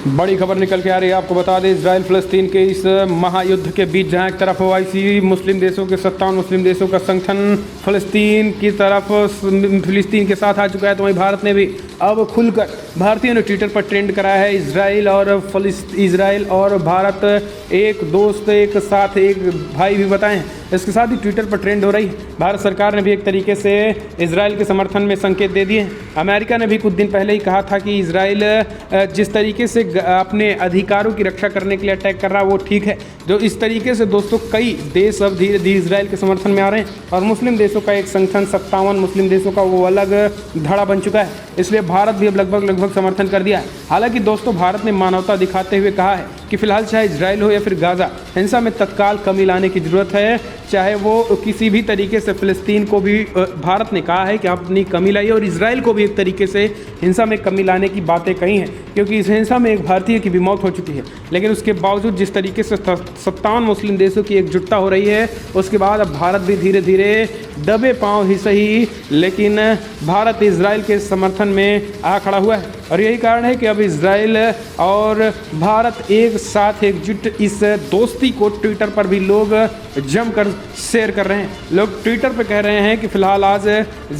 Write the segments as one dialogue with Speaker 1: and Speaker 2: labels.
Speaker 1: बड़ी खबर निकल के आ रही है। आपको बता दें, इजराइल फ़लस्तीन के इस महायुद्ध के बीच जहां एक तरफ ओआईसी मुस्लिम देशों के 57 मुस्लिम देशों का संगठन फ़लस्तीन की तरफ फ़लस्तीन के साथ आ चुका है, तो वहीं भारत ने भी अब खुलकर भारतीयों ने ट्विटर पर ट्रेंड कराया है। इजराइल और भारत एक दोस्त, एक साथ, एक भाई भी बताएं। इसके साथ ही ट्विटर पर ट्रेंड हो रही है। भारत सरकार ने भी एक तरीके से इजराइल के समर्थन में संकेत दे दिए हैं। अमेरिका ने भी कुछ दिन पहले ही कहा था कि इजराइल जिस तरीके से अपने अधिकारों की रक्षा करने के लिए अटैक कर रहा है वो ठीक है। जो इस तरीके से दोस्तों कई देश अब धीरे धीरे इजराइल के समर्थन में आ रहे हैं और मुस्लिम देशों का एक संगठन 57 मुस्लिम देशों का वो अलग धड़ा बन चुका है। इसलिए भारत भी अब लगभग समर्थन कर दिया है। हालांकि दोस्तों भारत ने मानवता दिखाते हुए कहा है कि फिलहाल चाहे इजराइल हो या फिर गाज़ा, हिंसा में तत्काल कमी लाने की ज़रूरत है। चाहे वो किसी भी तरीके से फ़लस्तीन को भी भारत ने कहा है कि आप अपनी कमी लाइए और इजराइल को भी एक तरीके से हिंसा में कमी लाने की बातें कही हैं, क्योंकि इस हिंसा में एक भारतीय की भी मौत हो चुकी है। लेकिन उसके बावजूद जिस तरीके से 57 मुस्लिम देशों की एकजुटता हो रही है, उसके बाद अब भारत भी धीरे धीरे दबे पांव ही सही, लेकिन भारत इजराइल के समर्थन में आ खड़ा हुआ है। और यही कारण है कि अब इजराइल और भारत एक साथ एकजुट इस दोस्ती को ट्विटर पर भी लोग जमकर शेयर कर रहे हैं। लोग ट्विटर पर कह रहे हैं कि फ़िलहाल आज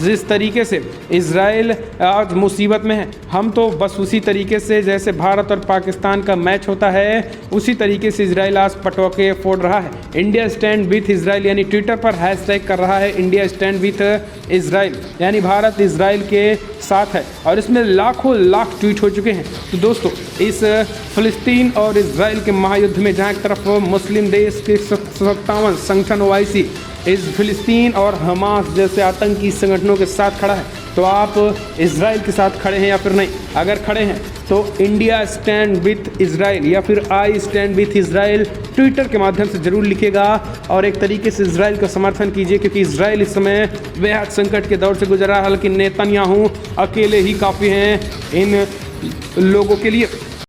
Speaker 1: जिस तरीके से इजराइल आज मुसीबत में है, हम तो बस उसी तरीके से जैसे भारत और पाकिस्तान का मैच होता है उसी तरीके से इजराइल आज पटोके फोड़ रहा है। इंडिया स्टैंड विथ इजराइल, यानी ट्विटर पर हैशटैग कर रहा है इंडिया स्टैंड विथ इजराइल, यानी भारत इजराइल के साथ है। और इसमें लाखों लाख ट्वीट हो चुके हैं। तो दोस्तों इस फ़लस्तीन और इजराइल के महायुद्ध में जहाँ एक तरफ मुस्लिम देश के 57 संगठन ओआईसी इस फ़लस्तीन और हमास जैसे आतंकी संगठनों के साथ खड़ा है, तो आप इजराइल के साथ खड़े हैं या फिर नहीं? अगर खड़े हैं तो इंडिया स्टैंड विथ इजराइल या फिर I stand with Israel Twitter के माध्यम से ज़रूर लिखेगा और एक तरीके से इजराइल का समर्थन कीजिए, क्योंकि इजराइल इस समय बेहद संकट के दौर से गुजर रहा है। हालांकि नेतन्याहू अकेले ही काफ़ी हैं इन लोगों के लिए।